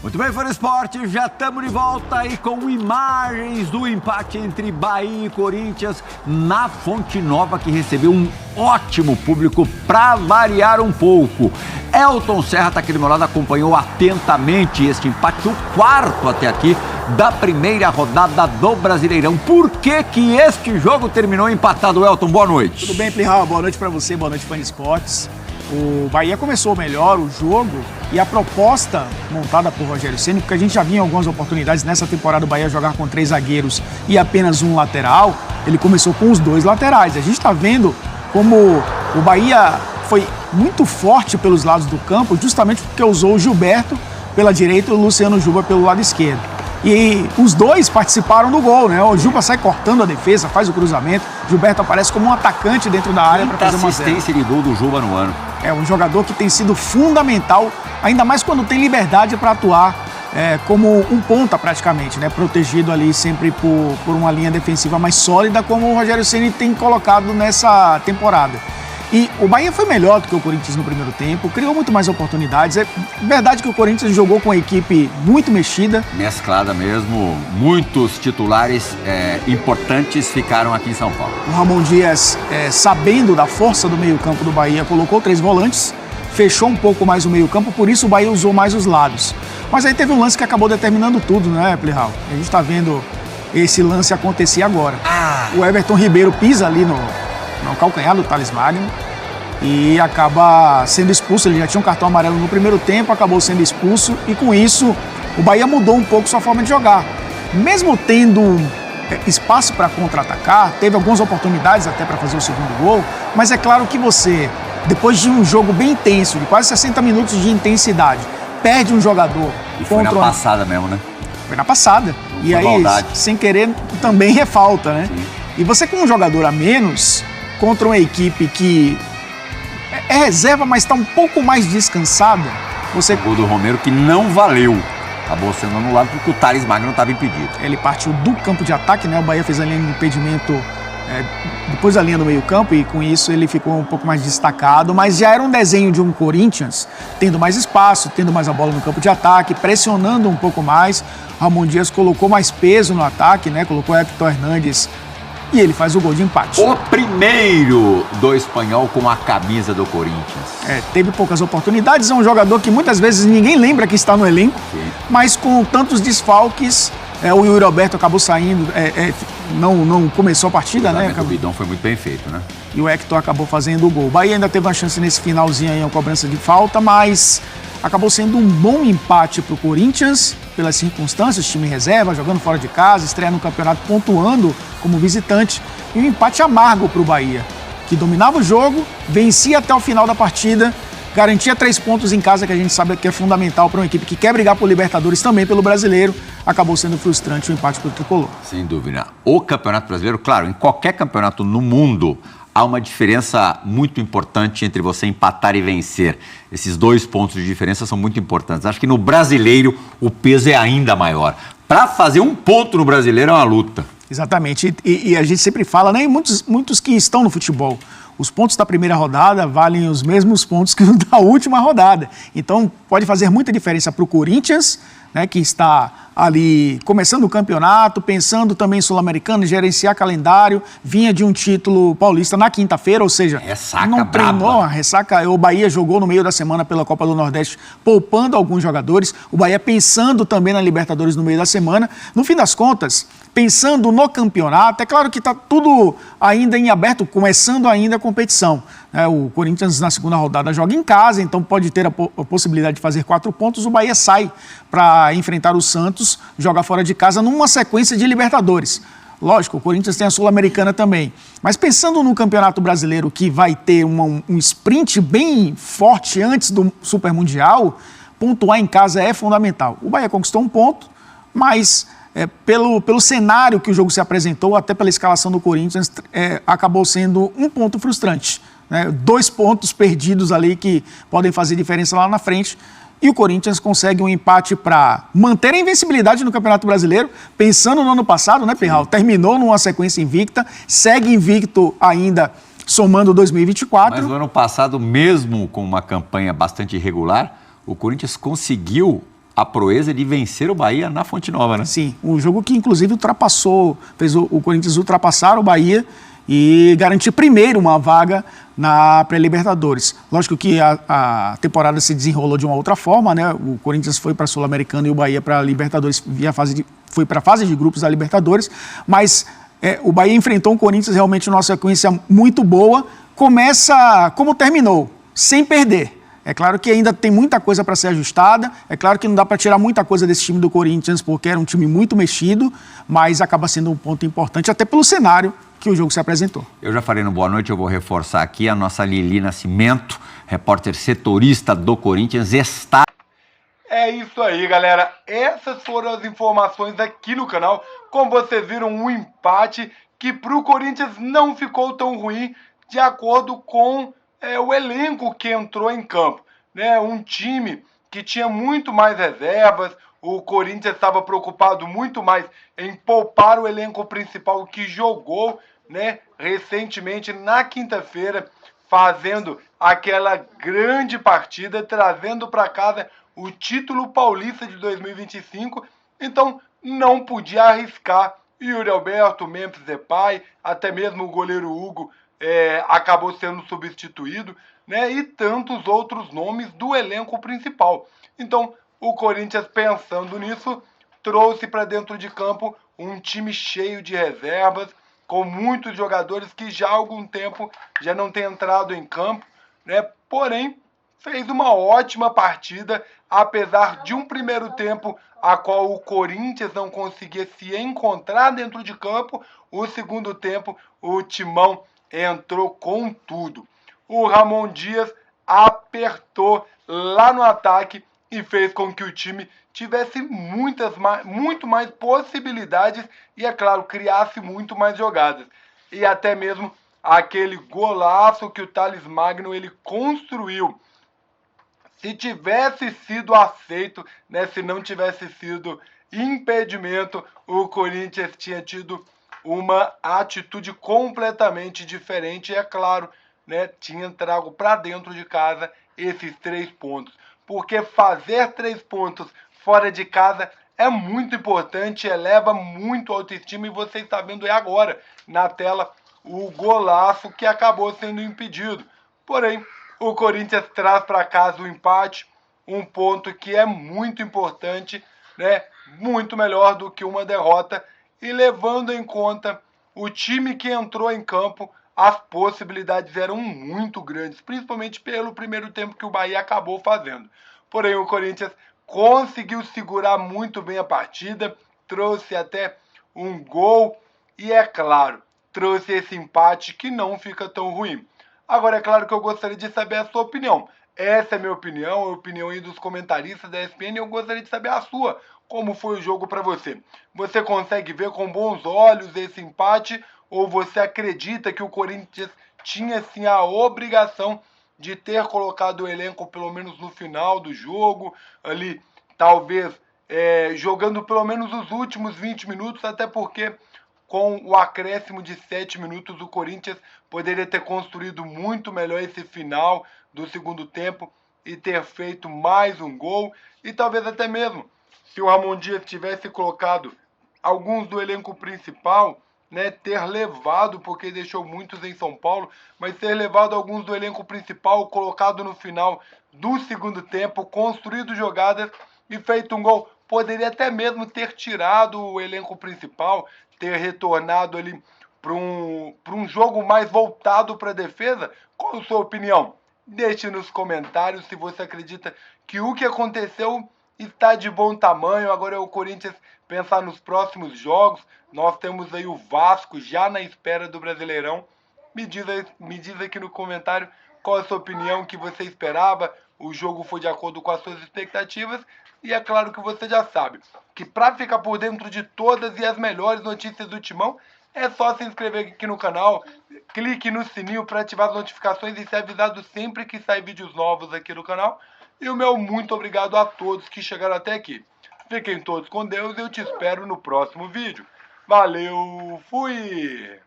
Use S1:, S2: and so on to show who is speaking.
S1: Muito bem, Fã Esporte, já estamos de volta aí com imagens do empate entre Bahia e Corinthians na Fonte Nova, que recebeu um ótimo público para variar um pouco. Elton Serra está aqui do meu lado, acompanhou atentamente este empate, o quarto até aqui da primeira rodada do Brasileirão. Por que que este jogo terminou empatado, Elton? Boa noite.
S2: Tudo bem, Plihal? Boa noite para você, boa noite, Fã Esportes. O Bahia começou melhor o jogo e a proposta montada por Rogério Ceni, porque a gente já vinha em algumas oportunidades nessa temporada o Bahia jogar com 3 zagueiros e apenas um lateral, ele começou com os 2 laterais. A gente está vendo como o Bahia foi muito forte pelos lados do campo, justamente porque usou o Gilberto pela direita e o Luciano Juba pelo lado esquerdo. E os dois participaram do gol, né? O Juba sai cortando a defesa, faz o cruzamento. Gilberto aparece como um atacante dentro da área para fazer uma
S1: assistência de gol do Juba no ano.
S2: É um jogador que tem sido fundamental, ainda mais quando tem liberdade para atuar como um ponta praticamente, né? Protegido ali sempre por uma linha defensiva mais sólida, como o Rogério Ceni tem colocado nessa temporada. E o Bahia foi melhor do que o Corinthians no primeiro tempo, criou muito mais oportunidades. É verdade que o Corinthians jogou com a equipe muito mexida.
S1: Mesclada mesmo, muitos titulares importantes ficaram aqui em São Paulo.
S2: O Ramon Dias, sabendo da força do meio-campo do Bahia, colocou 3 volantes, fechou um pouco mais o meio-campo, por isso o Bahia usou mais os lados. Mas aí teve um lance que acabou determinando tudo, né, Plihal? A gente está vendo esse lance acontecer agora. O Everton Ribeiro pisa ali no calcanhar do Thales Magno e acaba sendo expulso. Ele já tinha um cartão amarelo no primeiro tempo, acabou sendo expulso e com isso o Bahia mudou um pouco sua forma de jogar. Mesmo tendo espaço para contra-atacar, teve algumas oportunidades até para fazer o segundo gol, mas é claro que você, depois de um jogo bem intenso, de quase 60 minutos de intensidade, perde um jogador.
S1: E foi na passada mesmo, né?
S2: Foi na passada.
S1: Não
S2: e aí,
S1: maldade.
S2: Sem querer, também é falta, né?
S1: Sim.
S2: E você com um jogador a menos, contra uma equipe que é reserva, mas está um pouco mais descansada, você...
S1: O gol do Romero que não valeu. Acabou sendo anulado porque o Thales Magno não estava impedido.
S2: Ele partiu do campo de ataque, né? O Bahia fez a linha de impedimento depois da linha do meio-campo e com isso ele ficou um pouco mais destacado, mas já era um desenho de um Corinthians tendo mais espaço, tendo mais a bola no campo de ataque, pressionando um pouco mais. Ramon Dias colocou mais peso no ataque, né? Colocou Hector Hernandes e ele faz o gol de empate.
S1: O primeiro do espanhol com a camisa do Corinthians.
S2: Teve poucas oportunidades, é um jogador que muitas vezes ninguém lembra que está no elenco,
S1: Sim.
S2: mas com tantos desfalques, o Yuri Alberto acabou saindo, não começou a partida, né?
S1: O bidão foi muito bem feito, né?
S2: E o Hector acabou fazendo o gol. O Bahia ainda teve uma chance nesse finalzinho aí, uma cobrança de falta, mas acabou sendo um bom empate para o Corinthians, pelas circunstâncias, time reserva, jogando fora de casa, estreia no campeonato, pontuando como visitante, e um empate amargo para o Bahia, que dominava o jogo, vencia até o final da partida, garantia 3 pontos em casa, que a gente sabe que é fundamental para uma equipe que quer brigar por Libertadores, também pelo Brasileiro. Acabou sendo frustrante o empate para o Tricolor.
S1: Sem dúvida. O Campeonato Brasileiro, claro, em qualquer campeonato no mundo, há uma diferença muito importante entre você empatar e vencer. Esses 2 pontos de diferença são muito importantes. Acho que no Brasileiro o peso é ainda maior. Para fazer 1 ponto no Brasileiro é uma luta.
S2: Exatamente. E a gente sempre fala, né? Muitos que estão no futebol, os pontos da primeira rodada valem os mesmos pontos que os da última rodada. Então pode fazer muita diferença para o Corinthians, né, que está ali começando o campeonato, pensando também em Sul-Americano, gerenciar calendário, vinha de um título paulista na quinta-feira, ou seja,
S1: ressaca
S2: não treinou,
S1: braba.
S2: a ressaca. O Bahia jogou no meio da semana pela Copa do Nordeste, poupando alguns jogadores, o Bahia pensando também na Libertadores no meio da semana. No fim das contas, pensando no campeonato, é claro que está tudo ainda em aberto, começando ainda a competição. O Corinthians na segunda rodada joga em casa, então pode ter a possibilidade de fazer 4 pontos. O Bahia sai para enfrentar o Santos, joga fora de casa numa sequência de Libertadores. Lógico, o Corinthians tem a Sul-Americana também. Mas pensando no Campeonato Brasileiro, que vai ter um sprint bem forte antes do Super Mundial, pontuar em casa é fundamental. O Bahia conquistou 1 ponto, mas pelo cenário que o jogo se apresentou, até pela escalação do Corinthians, acabou sendo um ponto frustrante. 2 pontos perdidos ali que podem fazer diferença lá na frente. E o Corinthians consegue um empate para manter a invencibilidade no Campeonato Brasileiro, pensando no ano passado, né, Plihal? Terminou numa sequência invicta, segue invicto ainda, somando 2024.
S1: Mas no ano passado, mesmo com uma campanha bastante irregular, o Corinthians conseguiu a proeza de vencer o Bahia na Fonte Nova, né?
S2: Sim, um jogo que inclusive fez o Corinthians ultrapassar o Bahia e garantir primeiro uma vaga na pré-Libertadores. Lógico que a temporada se desenrolou de uma outra forma, né? O Corinthians foi para a Sul-Americana e o Bahia para a Libertadores, foi para a fase de grupos da Libertadores, mas o Bahia enfrentou um Corinthians realmente numa sequência muito boa, começa como terminou, sem perder. É claro que ainda tem muita coisa para ser ajustada, é claro que não dá para tirar muita coisa desse time do Corinthians, porque era um time muito mexido, mas acaba sendo um ponto importante, até pelo cenário que o jogo se apresentou.
S1: Eu já falei no Boa Noite, eu vou reforçar aqui, a nossa Lili Nascimento, repórter setorista do Corinthians, está...
S3: É isso aí, galera. Essas foram as informações aqui no canal. Como vocês viram, um empate que para o Corinthians não ficou tão ruim, de acordo com o elenco que entrou em campo, né? Um time que tinha muito mais reservas, o Corinthians estava preocupado muito mais em poupar o elenco principal que jogou, né, recentemente na quinta-feira, fazendo aquela grande partida, trazendo para casa o título paulista de 2025, então não podia arriscar. Yuri Alberto, Memphis Depay, até mesmo o goleiro Hugo acabou sendo substituído, né? E tantos outros nomes do elenco principal. Então, o Corinthians, pensando nisso, trouxe para dentro de campo um time cheio de reservas, com muitos jogadores que já há algum tempo já não têm entrado em campo, né? Porém, fez uma ótima partida, apesar de um primeiro tempo a qual o Corinthians não conseguia se encontrar dentro de campo. O segundo tempo, o Timão entrou com tudo. O Ramon Dias apertou lá no ataque e fez com que o time tivesse muito mais possibilidades e, é claro, criasse muito mais jogadas. E até mesmo aquele golaço que o Thales Magno ele construiu, se tivesse sido aceito, né, se não tivesse sido impedimento, o Corinthians tinha tido uma atitude completamente diferente. E, é claro, né, tinha trago para dentro de casa esses 3 pontos. Porque fazer 3 pontos fora de casa é muito importante, eleva muito a autoestima, e você está vendo agora na tela o golaço que acabou sendo impedido. Porém, o Corinthians traz para casa o empate, um ponto que é muito importante, né? Muito melhor do que uma derrota, e levando em conta o time que entrou em campo, as possibilidades eram muito grandes, principalmente pelo primeiro tempo que o Bahia acabou fazendo. Porém, o Corinthians conseguiu segurar muito bem a partida, trouxe até um gol e, é claro, trouxe esse empate que não fica tão ruim. Agora, é claro que eu gostaria de saber a sua opinião. Essa é a minha opinião, a opinião aí dos comentaristas da ESPN, e eu gostaria de saber a sua. Como foi o jogo para você? Você consegue ver com bons olhos esse empate, ou você acredita que o Corinthians tinha sim a obrigação de ter colocado o elenco pelo menos no final do jogo, ali talvez jogando pelo menos os últimos 20 minutos, até porque com o acréscimo de 7 minutos o Corinthians poderia ter construído muito melhor esse final do segundo tempo e ter feito mais um gol, e talvez até mesmo se o Ramon Dias tivesse colocado alguns do elenco principal, né, ter levado, porque deixou muitos em São Paulo, mas ter levado alguns do elenco principal, colocado no final do segundo tempo, construído jogadas e feito um gol, poderia até mesmo ter tirado o elenco principal, ter retornado ali para um jogo mais voltado para a defesa. Qual a sua opinião? Deixe nos comentários se você acredita que o que aconteceu está de bom tamanho. Agora é o Corinthians pensar nos próximos jogos. Nós temos aí o Vasco já na espera do Brasileirão. Me diz aqui no comentário qual a sua opinião, que você esperava. O jogo foi de acordo com as suas expectativas. E é claro que você já sabe que para ficar por dentro de todas e as melhores notícias do Timão, é só se inscrever aqui no canal, clique no sininho para ativar as notificações e ser avisado sempre que sair vídeos novos aqui no canal. E o meu muito obrigado a todos que chegaram até aqui. Fiquem todos com Deus e eu te espero no próximo vídeo. Valeu, fui!